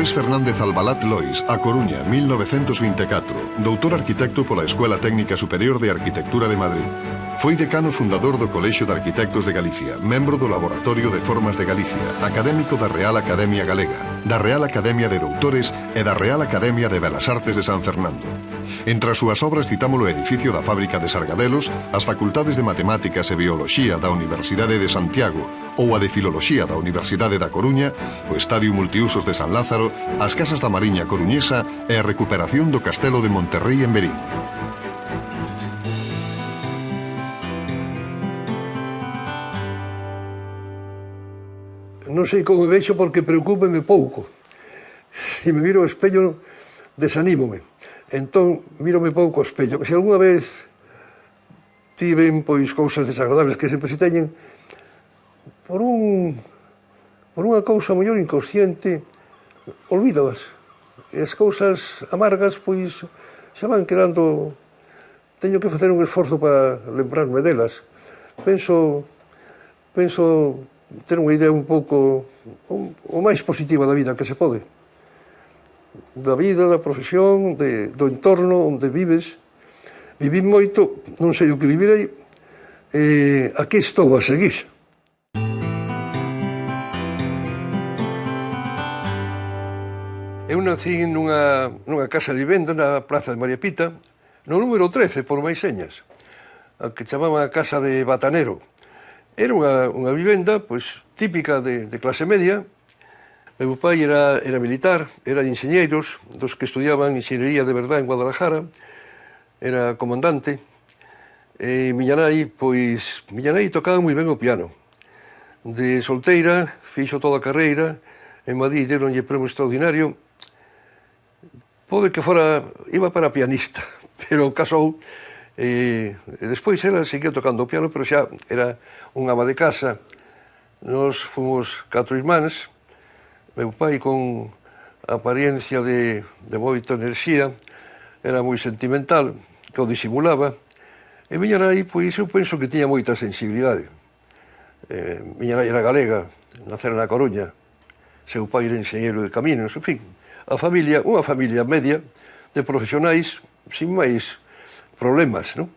Andrés Fernández Albalat Lois, A Coruña, 1924, doutor arquitecto pola Escuela Técnica Superior de Arquitectura de Madrid. Foi decano fundador do Colexio de Arquitectos de Galicia, membro do Laboratorio de Formas de Galicia, académico da Real Academia Galega, da Real Academia de Doutores e da Real Academia de Belas Artes de San Fernando. Entre as súas obras citamos o edificio da fábrica de Sargadelos, as facultades de Matemáticas e Bioloxía da Universidade de Santiago ou a de Filoloxía da Universidade da Coruña, o Estadio Multiusos de San Lázaro, as Casas da Mariña Coruñesa e a recuperación do Castelo de Monterrey en Verín. Non sei como me vexo porque preocúpeme pouco. Se me miro ao espello, desanímome. Entón, mírome pouco ao espello. Se algunha vez tiven, pois, cousas desagradables que sempre se teñen, por unha cousa mellor inconsciente, olvídoas. E as cousas amargas, pois, xa van quedando... Teño que facer un esforzo para lembrarme delas. Penso ter unha idea un pouco o máis positiva da vida que se pode. Da vida, da profesión, do entorno onde vives. Viví moito, non sei o que vivirei, e aquí estou a seguir. Eu nací nunha casa de vivenda na Praza de María Pita, no número 13, por máis señas, a que chamaban a Casa de Batanero. Era unha vivenda pois, típica de clase media. Meu pai era militar, era de enxeñeiros, dos que estudiaban enxeñería de verdade en Guadalajara, era comandante, e miña nai tocaba moi ben o piano. De solteira, fixo toda a carreira, en Madrid deronlle premio extraordinario, pode que iba para pianista, pero casou. E despois ela seguía tocando o piano, pero xa era unha ama de casa. Nos fomos 4 irmáns, meu pai con apariencia de moita enerxía, era moi sentimental, que o disimulaba, e miña nai, pois, eu penso que tiña moita sensibilidade. Miña nai era galega, nacera na Coruña, seu pai era enxeñeiro de caminos, en fin, unha familia media de profesionais sin máis problemas, non?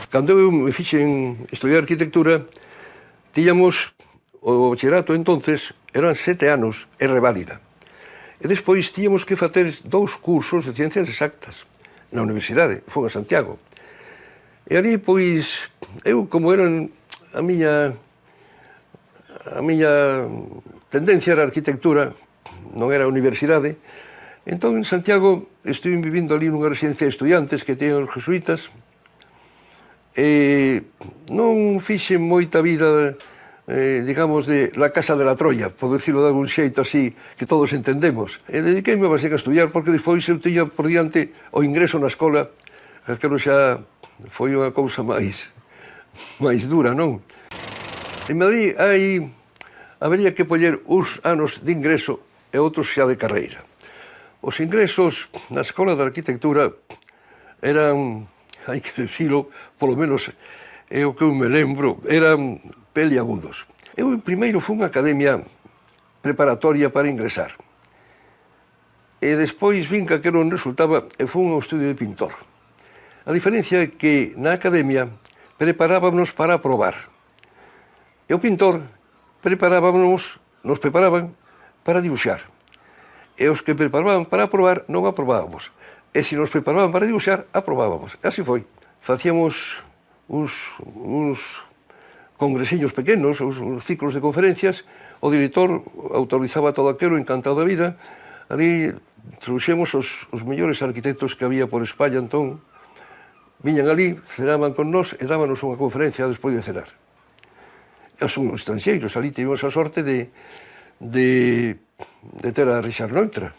Cando eu me fixen estudiar arquitectura, tiñamos o bachillerato entonces, eran 7 anos e reválida. E despois tiñamos que facer 2 cursos de ciencias exactas na universidade, foi a Santiago. E ali, pois, eu, como eran a miña tendencia era a arquitectura, non era a universidade, entón, en Santiago, estuve vivindo ali nunha residencia de estudiantes que teñen os jesuítas e non fixe moita vida, digamos, de la casa de la Troya, por decirlo de algún xeito así, que todos entendemos. E dediqueime a estudiar porque despois eu tiña por diante o ingreso na escola, que aquilo xa foi unha cousa máis dura, non? En Madrid habería que poñer uns anos de ingreso e outros xa de carreira. Os ingresos na Escola de Arquitectura eran, hai que decirlo, polo menos é o que eu me lembro, eran peliagudos. Eu primeiro fui unha academia preparatoria para ingresar. E despois vin que aquilo non resultaba e fui ao estudio de pintor. A diferencia é que na academia preparábamos para aprobar. E o pintor nos preparaban para dibuixar. E os que preparaban para aprobar non aprobábamos. E se nos preparaban para dibuixar, aprobábamos. E así foi. Facíamos uns congresiños pequenos, uns ciclos de conferencias, o director autorizaba todo aquilo, encantado da vida. Ali trouxemos os mellores arquitectos que había por España, entón, viñan ali, cenaban con nós e dábanos unha conferencia despois de cenar. E son estranxeiros, ali tivemos a sorte de ter a Richard Neutra.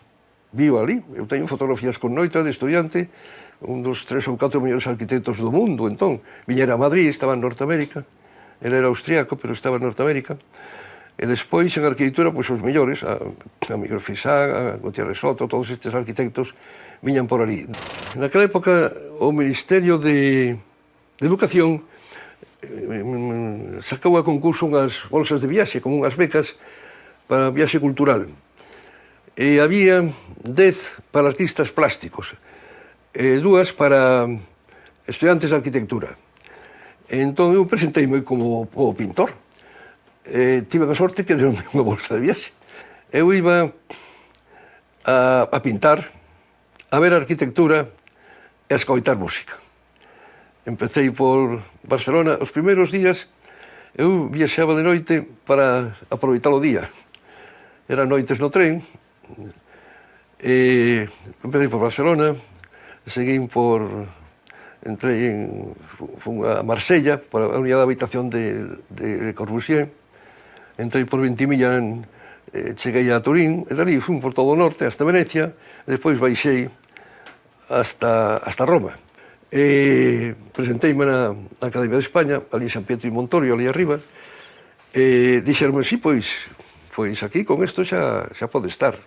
Vivo ali, eu teño fotografías con Neutra de estudiante, un dos 3 ou 4 mellores arquitectos do mundo, entón, viñera a Madrid, estaba en Norteamérica, ele era austríaco, pero estaba en Norteamérica, e despois en arquitectura, pois os mellores, a Miguel Fisán, a Gutiérrez Soto, todos estes arquitectos viñan por ali. Naquela época, o Ministerio de Educación sacou a concurso unhas bolsas de viaxe, como unhas becas para viaxe cultural. e había 10 para artistas plásticos, e 2 para estudiantes de arquitectura. Entón eu presenteime como pintor. Tive a sorte que deronme unha bolsa de viaxe. Eu iba a pintar, a ver arquitectura e a escoitar música. Empecé por Barcelona. Os primeiros días eu viaxaba de noite para aproveitar o día. Eran noites no tren. Empecé por Barcelona, fui a Marsella, por a unidade de habitación de Corbusier. Entrei por Ventimiglia, cheguei a Turín, e dali fui por todo o norte, hasta Venecia, e despois baixei hasta Roma. Presenteime na Academia de España, ali en San Pietro e Montorio, ali arriba, e dixeronme, sí, pois aquí con isto xa pode estar.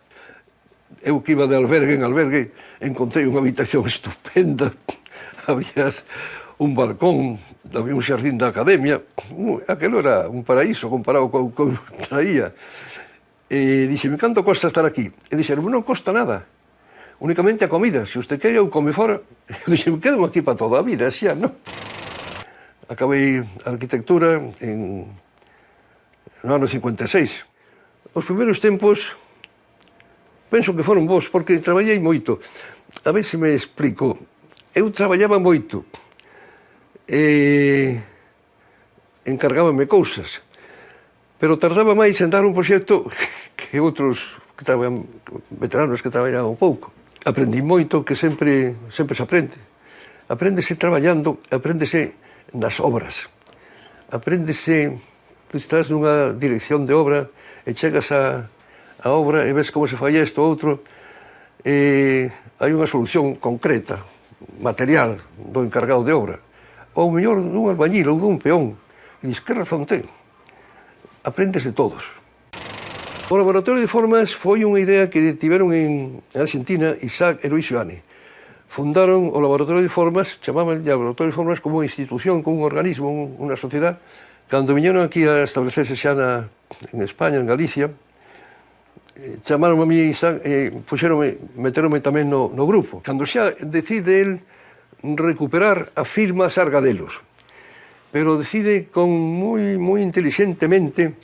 Eu que iba de albergue en albergue, encontrei unha habitación estupenda, había un balcón, había un xardín da Academia, aquelo era un paraíso comparado co que traía. E dixeme, canto costa estar aquí? E dixeron, non costa nada, únicamente a comida, se usted quere eu come fora. E dixeme, quedo aquí para toda a vida, xa, non? Acabei a arquitectura no ano 56. Os primeiros tempos penso que foron bons, porque traballei moito. A ver se me explico. Eu traballaba moito, encargábame cousas, pero tardaba máis en dar un proxecto que outros veteranos que traballaban pouco. Aprendi moito, que sempre se aprende. Apréndese traballando, apréndese nas obras. Apréndese, tu estás nunha dirección de obra e chegas a obra e ves como se fai isto ou outro, e hai unha solución concreta, material, do encargado de obra, ou mellor dun albañil ou dun peón, e dis, que razón ten? Aprendes de todos. O Laboratorio de Formas foi unha idea que tiveron en Argentina Isaac e Luis Joanny. Fundaron o Laboratorio de Formas, chamaban o Laboratorio de Formas como unha institución, como un organismo, unha sociedade. Cando viñeron aquí a establecerse xa en España, en Galicia, chamaron a mí Isaac e meteronme tamén no grupo. Cando xa decide el recuperar a firma Sargadelos, pero decide con moi inteligentemente,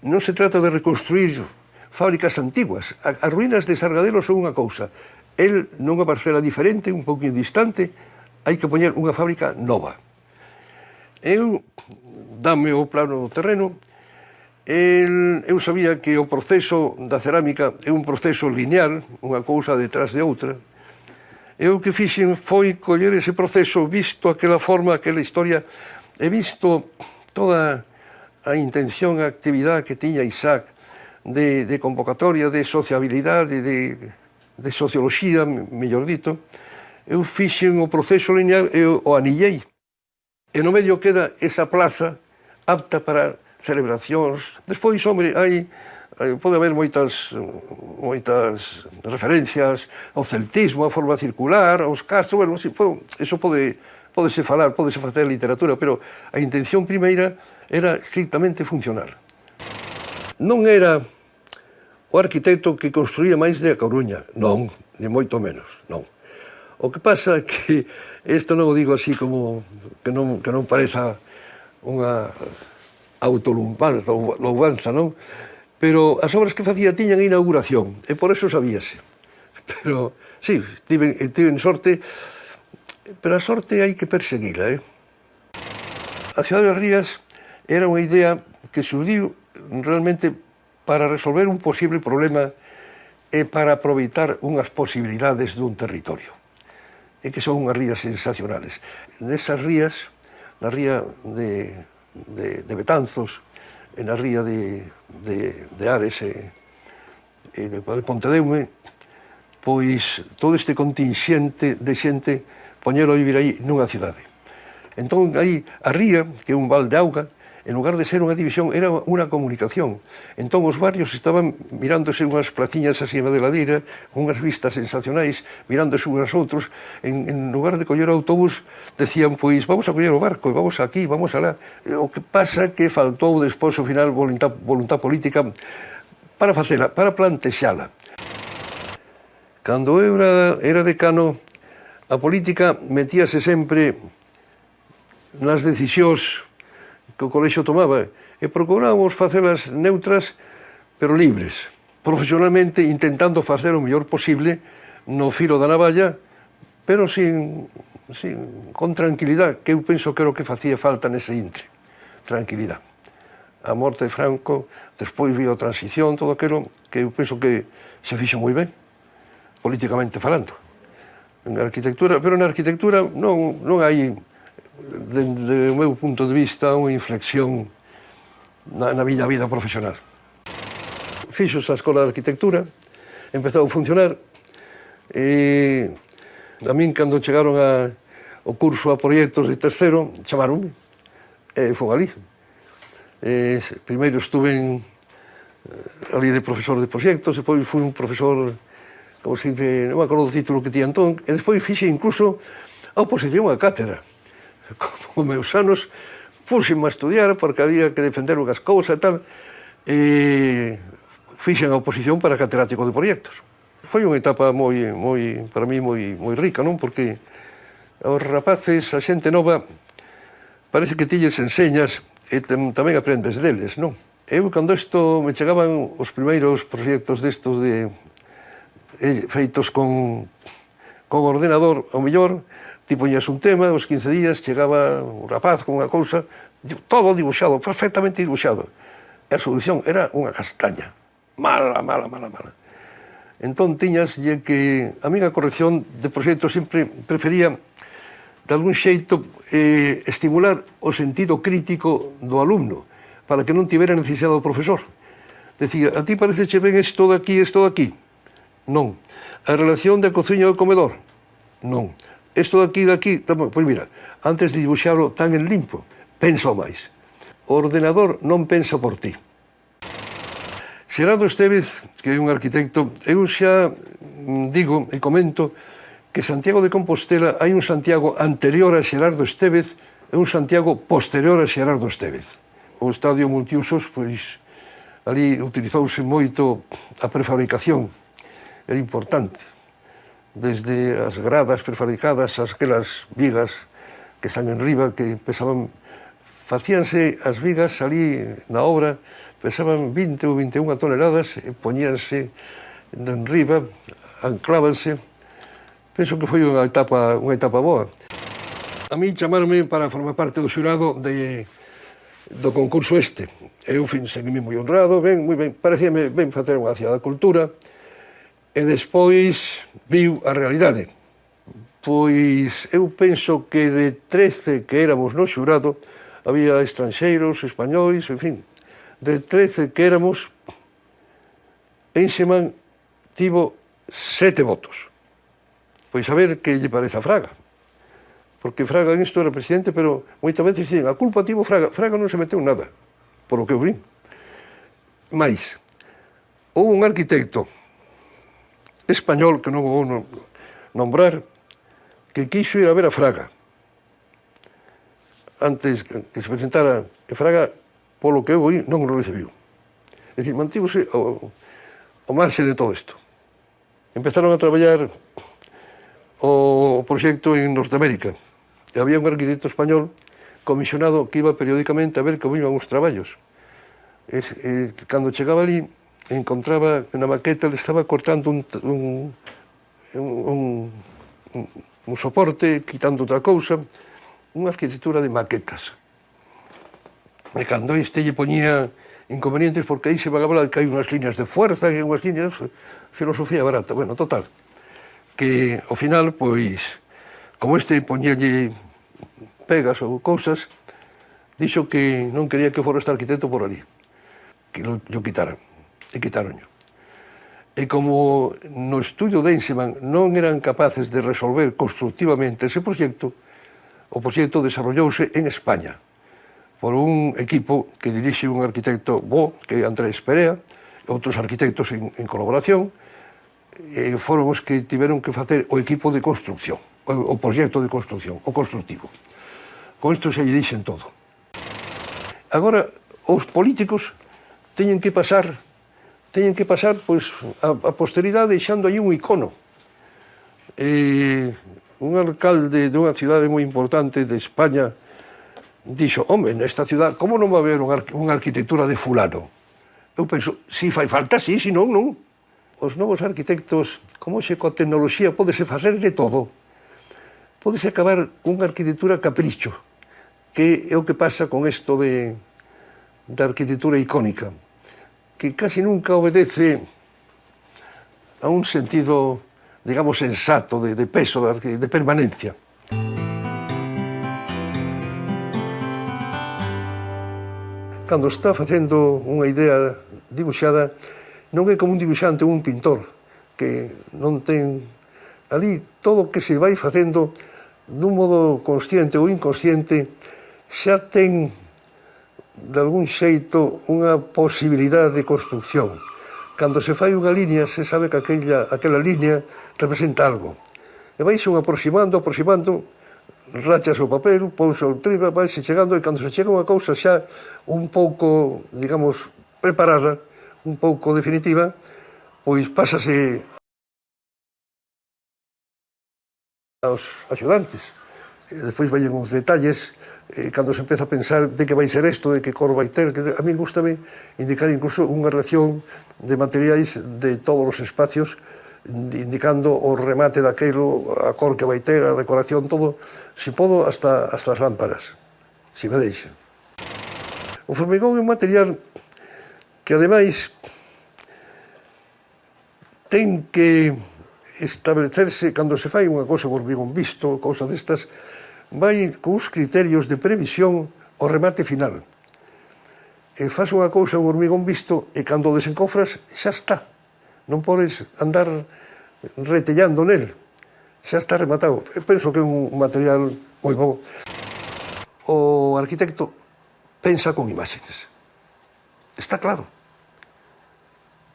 non se trata de reconstruir fábricas antiguas. As ruínas de Sargadelos son unha cousa. El, nunha parcela diferente, un pouquinho distante, hai que poñer unha fábrica nova. Eu dame o plano terreno. Eu sabía que o proceso da cerámica é un proceso lineal, unha cousa detrás de outra. Eu que fixen foi coller ese proceso, visto aquela forma, aquela historia, e visto toda a intención, a actividade que tiña Isaac de convocatoria, de sociabilidade, de socioloxía, mellor dito. Eu fixen o proceso lineal e o anillei. E no medio queda esa plaza apta para celebracións. Despois, hombre, pode haber moitas referencias ao celtismo, a forma circular, aos castros, bueno, eso podese falar, podese facer literatura, pero a intención primeira era estrictamente funcional. Non era o arquitecto que construía máis de A Coruña, non, ni moito menos, non. O que pasa é que, isto non o digo así como que non pareza unha autolumpanza ou louvanza, non? Pero as obras que facía tiñan inauguración, e por eso sabíase. Pero, sí, tiven sorte, pero a sorte hai que perseguila, A cidade de Rías era unha idea que surdiu realmente para resolver un posible problema e para aproveitar unhas posibilidades dun territorio. E que son unhas rías sensacionales. Nesas rías, na ría de Betanzos, e na ría de Ares e de Pontedeume, pois todo este contingente de xente poñelo a vivir aí nunha cidade. Entón, aí, a ría, que é un val de auga, en lugar de ser unha división, era unha comunicación. Entón, os barrios estaban mirándose unhas placiñas así na deladeira, con unhas vistas sensacionais, mirándose unhas outros. En lugar de coller o autobús, decían, pois, vamos a coller o barco, vamos aquí, vamos alá. O que pasa que faltou despois, ao final, voluntad política para facela, para plantexala. Cando eu era decano, a política metíase sempre nas decisións que o colexio tomaba e procurábamos facelas neutras pero libres, profesionalmente intentando facer o mellor posible no filo da navalla, pero con tranquilidade, que eu penso que era o que facía falta nese intre. Tranquilidade. A morte de Franco, despois vi a transición, todo aquilo que eu penso que se fixo moi ben, políticamente falando. En arquitectura, pero na arquitectura non hai, dende o meu punto de vista, unha inflexión na miña vida profesional. Fixos a Escola de Arquitectura, empezou a funcionar, e a min, cando chegaron ao curso a proxectos de terceiro, chamaronme, e foi ali. Primeiro estuve ali de profesor de proxectos, depois fui un profesor, como se dice, non me acordo do título que tinha entón, e despois fixe incluso a oposición á cátedra. Como meus anos, fúxenme a estudiar porque había que defender unhas cousas e tal, e fixen a oposición para catedrático de proxectos. Foi unha etapa para mí moi rica, non? Porque aos rapaces, a xente nova, parece que ti lles enseñas e tamén aprendes deles, non? Eu, cando isto me chegaban os primeiros proxectos destos feitos con ordenador, ao mellor, ti poñías un tema, aos 15 días chegaba un rapaz con unha cousa, todo dibuixado, perfectamente dibuixado. E a solución era unha castaña. Mala. Entón, tiñaslle que... A minha corrección de proxectos sempre prefería, de algún xeito, estimular o sentido crítico do alumno, para que non tivera necesidade do profesor. Decía, a ti pareceche ben isto de aquí, isto de aquí? Non. A relación da cociña e do comedor? Non. Isto de aquí, pois mira, antes de dibuixarlo tan en limpo, pensa máis. O ordenador non pensa por ti. Xerardo Estévez, que é un arquitecto, eu xa digo e comento que Santiago de Compostela hai un Santiago anterior a Xerardo Estévez e un Santiago posterior a Xerardo Estévez. O estadio multiusos, pois, ali utilizouse moito a prefabricación, era importante. Desde as gradas prefabricadas, aquelas vigas que están en riba, que pesaban... Facíanse as vigas ali na obra, pesaban 20 ou 21 toneladas, e poñíanse en riba, anclábanse. Penso que foi unha etapa boa. A mí chamaronme para formar parte do xurado do concurso este. Eu seguime moi honrado, moi ben, parecíame ben facer unha cidade da cultura, e despois viu a realidade. Pois eu penso que de 13 que éramos no xurado, había estranxeiros, españois, en fin, de 13 que éramos, Enxeman tivo 7 votos. Pois a ver que lle parece a Fraga. Porque Fraga en isto era presidente, pero moitas veces dicen, a culpa tivo Fraga. Fraga non se meteu nada, por o que eu vi. Mais, houve un arquitecto español, que non vou nombrar, que quixo ir a ver a Fraga. Antes que se presentara, e Fraga, polo que eu vi, non o recibiu. É dicir, mantívose ao marxe de todo isto. Empezaron a traballar o proxecto en Norteamérica. E había un arquitecto español comisionado que iba periódicamente a ver como iban os traballos. Cando chegaba ali, encontraba que na maqueta le estaba cortando un soporte, quitando outra cousa, unha arquitectura de maquetas. E cando este lle poñía inconvenientes, porque aí se van a hablar de que hai unhas líneas de fuerza e unhas líneas, filosofía barata. Bueno, total, que ao final, pois, como este poñíalle pegas ou cousas, dixo que non quería que fora este arquitecto por ali, que lo quitaran. E quitaronlo. E como no estudio de Enxeman non eran capaces de resolver constructivamente ese proxecto, o proxecto desarrollouse en España por un equipo que dirixe un arquitecto bo, que é Andrés Perea, e outros arquitectos en colaboración, e foron os que tiveron que facer o equipo de construcción, o proxecto de construcción, o constructivo. Con isto xa lle dixen todo. Agora, os políticos teñen que pasar pois, a posteridade deixando aí un icono un alcalde dunha cidade moi importante de España dixo, home, nesta cidade, como non va haber unha arquitectura de fulano? Eu penso, si fai falta, si non, non. Os novos arquitectos, como xe coa tecnoloxía, podese facer de todo. Podese acabar cunha arquitectura capricho, que é o que pasa con isto da arquitectura icónica, que casi nunca obedece a un sentido, digamos, sensato, de peso, de permanencia. Cando está facendo unha idea dibuixada, non é como un dibuixante ou un pintor, que non ten ali todo o que se vai facendo dun modo consciente ou inconsciente, xa ten de algún xeito unha posibilidade de construcción. Cando se fai unha línea, se sabe que aquela línea representa algo. E vais aproximando, rachas o papel, ponse o triba, vais chegando, e cando se chega unha cousa xa un pouco, digamos, preparada, un pouco definitiva, pois pásase aos axudantes. E despois vayan uns detalles, cando se empeza a pensar de que vai ser isto, de que cor vai ter. A mí gustame indicar incluso unha relación de materiais de todos os espacios, indicando o remate daquelo, a cor que vai ter, a decoración, todo, se podo, hasta as lámparas, se me deixa. O formigón é un material que, ademais, ten que establecerse, cando se fai unha cousa con hormigón visto, cousa destas, vai con uns criterios de previsión ao remate final. E faz unha cousa con hormigón visto e cando o desencofras xa está. Non podes andar retellando nel. Xa está rematado. Eu penso que é un material moi bo. O arquitecto pensa con imaxes. Está claro.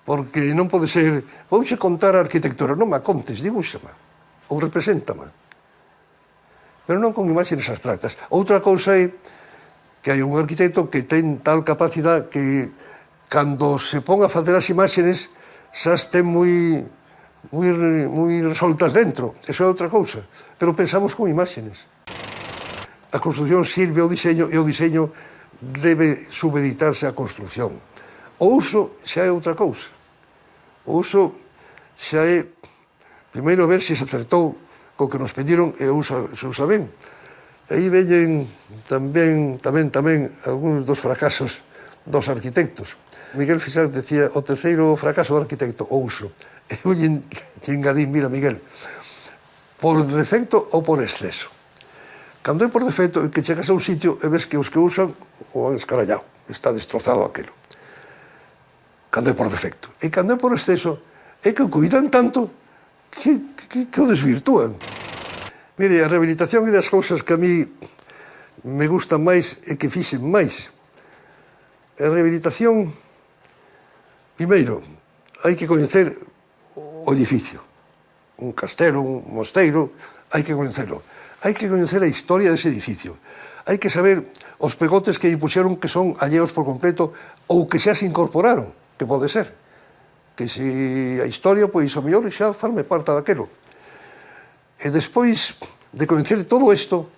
Porque non pode ser, vouche contar a arquitectura, non me contes, dibúxama, ou represéntama. Pero non con imaxes abstractas. Outra cousa é que hai un arquitecto que ten tal capacidade que cando se pon a facer as imaxes xa estén moi resoltas dentro. Eso é outra cousa. Pero pensamos con imaxes. A construcción sirve ao diseño e o diseño debe subeditarse á construcción. O uso xa é outra cousa. O uso xa é, primeiro, ver se se acertou co que nos pediron e se usa ben. Aí veñen tamén algúns dos fracasos dos arquitectos. Miguel Fisar decía, o terceiro fracaso do arquitecto, o uso. Eu lle engadín, mira, Miguel, por defecto ou por exceso. Cando é por defecto, é que chegas a un sitio e ves que os que usan o han escarallado, está destrozado aquilo. Cando é por defecto. E cando é por exceso, é que o cuidan tanto que o desvirtúan. Mire, a rehabilitación é das cousas que a mí me gustan máis e que fixen máis. A rehabilitación, primeiro, hai que coñecer o edificio. Un castelo, un mosteiro, hai que coñecelo. Hai que coñecer a historia dese edificio. Hai que saber os pegotes que lle puxeron que son alleos por completo ou que xa se incorporaron, que pode ser. Que se a historia, pois, o mellor xa farme parte daquelo. E despois de coñecer todo isto,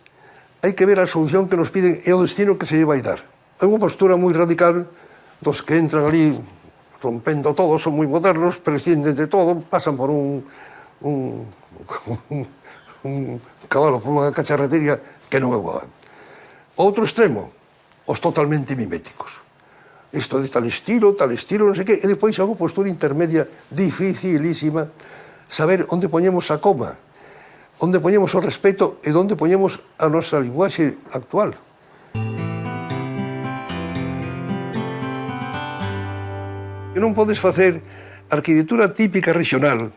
hai que ver a solución que nos piden e o destino que se lle vai dar. É unha postura moi radical dos que entran ali rompendo todo, son moi modernos, prescinden de todo, pasan por un cabalo, por unha cacharretería que non é boa. Outro extremo, os totalmente miméticos. Isto de tal estilo, non sei que, e depois unha postura intermedia dificilísima, saber onde poñemos a coma, onde poñemos o respeto e onde poñemos a nosa linguaxe actual. Que non podes facer arquitectura típica regional,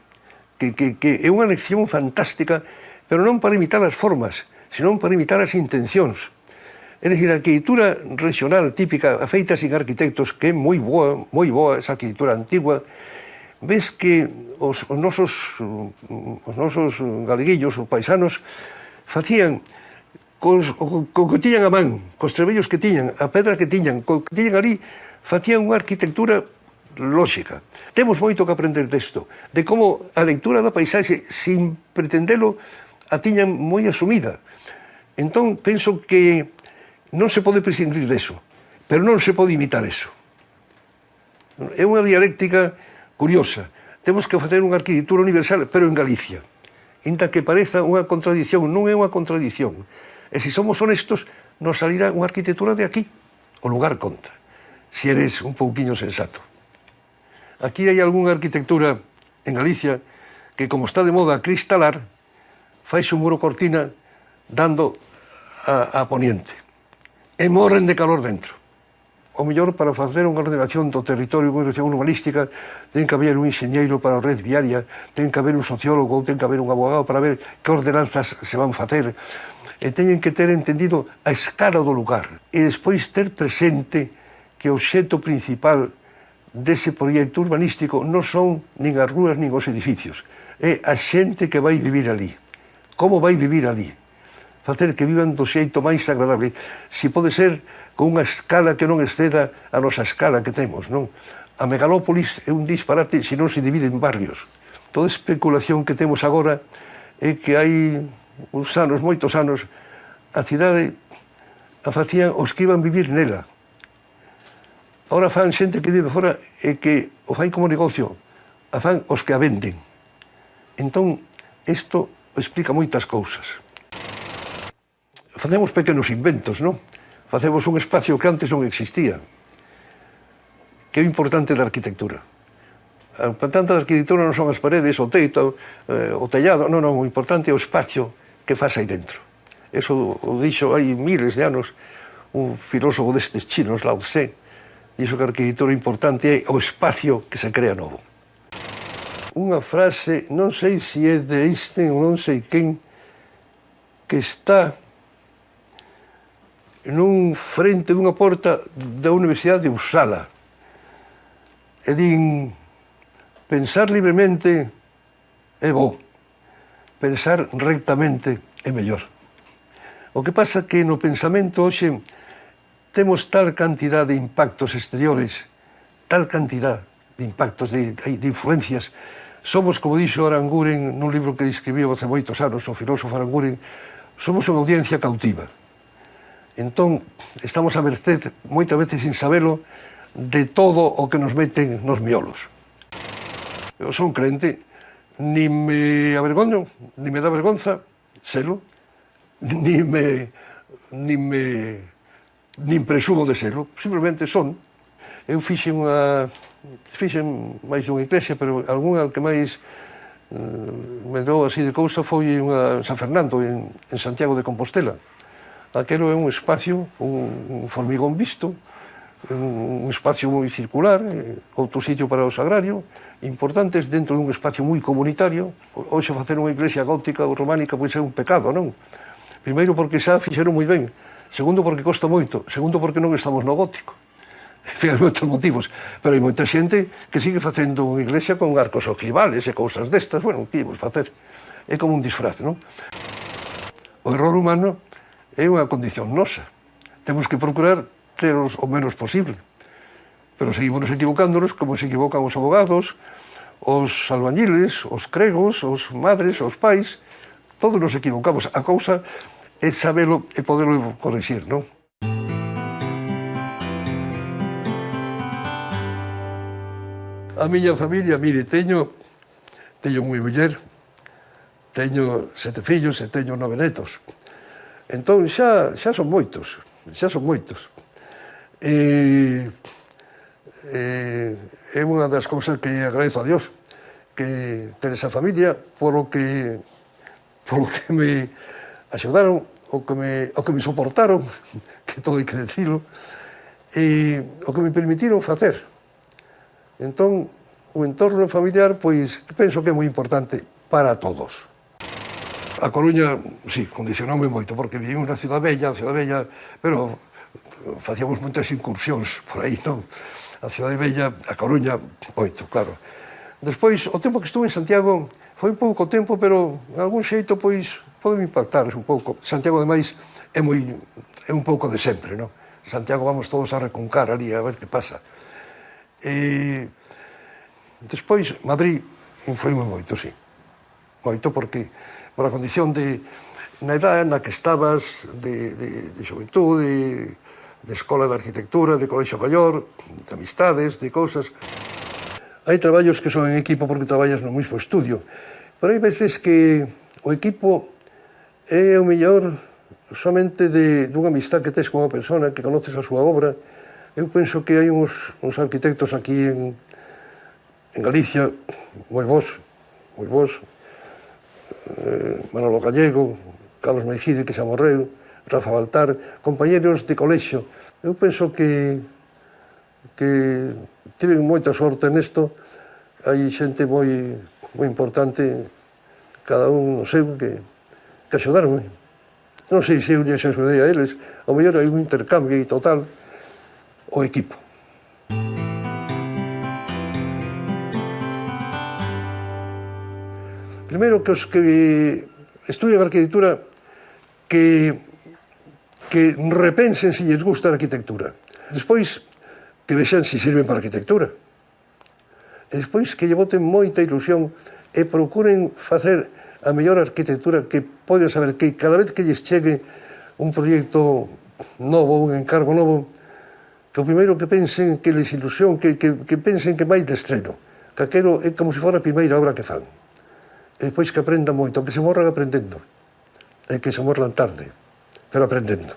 que é unha lección fantástica, pero non para imitar as formas, senón para imitar as intencións. É dicir, a arquitectura regional típica, feita sin arquitectos, que é moi boa, esa arquitectura antigua, ves que os nosos galeguillos, os paisanos, facían co que tiñan a man, cos trebellos que tiñan, a pedra que tiñan, co que tiñan ali, facían unha arquitectura lógica. Temos moito que aprender desto, de como a lectura da paisaxe, sin pretendelo, a tiñan moi asumida. Entón, penso que non se pode prescindir deso, pero non se pode imitar eso. É unha dialéctica curiosa. Temos que facer unha arquitectura universal, pero en Galicia. Inda que pareza unha contradición, non é unha contradición. E se somos honestos, nos salirá unha arquitectura de aquí. O lugar conta, se eres un pouquiño sensato. Aquí hai algunha arquitectura en Galicia que, como está de moda cristalar, faixe un muro cortina dando a poniente. E morren de calor dentro. O mellor, para facer unha ordenación do territorio, unha ordenación urbanística, ten que haber un enxeñeiro para a red viaria, ten que haber un sociólogo, ten que haber un abogado para ver que ordenanzas se van facer. E teñen que ter entendido a escala do lugar. E despois ter presente que o obxecto principal dese proxecto urbanístico non son nin as rúas nin os edificios. É a xente que vai vivir ali. Como vai vivir ali? Facer que vivan do xeito máis agradable. Si pode ser con unha escala que non exceda a nosa escala que temos, non? A megalópolis é un disparate se non se divide en barrios. Toda especulación que temos agora é que hai uns anos, moitos anos, a cidade a facían os que iban vivir nela. Ahora fan xente que vive fora e que o fai como negocio, a fan os que a venden. Entón, isto explica moitas cousas. Facemos pequenos inventos, non? Facemos un espacio que antes non existía. Que é o importante da arquitectura. O importante da arquitectura non son as paredes, o teito, o tellado, non, o importante é o espacio que faz aí dentro. Eso o dixo hai miles de anos un filósofo destes chinos, Lao Tse, dixo que a arquitectura importante é o espacio que se crea novo. Unha frase, non sei se é de Einstein ou non sei quen, que está nun frente dunha porta da Universidade de Uppsala. E din, pensar libremente é bo, pensar rectamente é mellor. O que pasa que no pensamento hoxe temos tal cantidad de impactos exteriores, tal cantidad de impactos, de influencias. Somos, como dixo Aranguren nun libro que escribiu hace moitos anos, o filósofo Aranguren, somos unha audiencia cautiva. Entón, estamos a merced, moitas veces sin sabelo, de todo o que nos meten nos miolos. Eu son crente, ni me avergoño, ni me dá vergonza selo, nin presumo de selo, simplemente son. Eu fixen máis dunha iglesia, pero algunha que máis me deu así de cousa foi unha San Fernando, en Santiago de Compostela. Aquelo é un espacio, un formigón visto, un espacio moi circular, outro sitio para o sagrario, importantes dentro dun espacio moi comunitario. Hoxe facer unha iglesia gótica ou románica pode ser un pecado, non? Primeiro porque xa fixeron moi ben, segundo porque costa moito, segundo porque non estamos no gótico. Hai moitos motivos, pero hai moita xente que sigue facendo unha iglesia con arcos ojivales e cousas destas. Bueno, que íbamos facer? É como un disfraz, non? O error humano é unha condición nosa. Temos que procurar teros o menos posible. Pero seguimos equivocándonos como se equivocan os abogados, os albañiles, os cregos, os madres, os pais. Todos nos equivocamos. A cousa é sabelo e poderlo corrixir, non? A miña familia, mire, teño unha muller, teño 7 fillos e teño 9 netos. Entón, xa son moitos, xa son moitos. É unha das cousas que agradezo a Dios, que ter esa familia, polo que me axudaron, o que me soportaron, que todo hai que decilo, e o que me permitiron facer. Entón, o entorno familiar, pois, penso que é moi importante para todos. A Coruña, sí, condicionoume moito, porque vivimos na Cidade Bella, pero facíamos moitas incursións por aí, non? A Cidade Bella, a Coruña, moito, claro. Despois, o tempo que estuve en Santiago, foi un pouco tempo, pero, en algún xeito, pois, pode impactares un pouco. Santiago, ademais, é un pouco de sempre, non? Santiago vamos todos a recuncar ali, a ver que pasa. Despois, Madrid influíu moito, sí. Moito porque, por a condición de, na edad na que estabas, de xuventude, de escola de arquitectura, de colexio maior, de amistades, de cousas. Hai traballos que son en equipo porque traballas no mesmo estudio, pero hai veces que o equipo é o mellor somente dunha amistad que tes con unha persona, que conoces a súa obra. Eu penso que hai uns arquitectos aquí en Galicia moi bons, Manolo Gallego, Carlos Meixide, que xa morreu, Rafa Baltar, compañeros de colexio. Eu penso que tiven moita sorte nesto. Hai xente moi importante, cada un no seu, que axudaronme. Non sei se eu lles axudei a eles, ao mellor hai un intercambio total, o equipo. Primeiro, que os que estudian arquitectura que repensen se lles gusta a arquitectura. Despois, que vexan se sirven para a arquitectura. E despois, que lle boten moita ilusión e procuren facer a mellor arquitectura que poden saber, que cada vez que lles chegue un proxecto novo, un encargo novo, que o primeiro que pensen, que les ilusión, que pensen que vai de estreno. Que aquilo é como se fora a primeira obra que fan. E despois que aprendan moito, que se morran aprendendo. E que se morran tarde, pero aprendendo.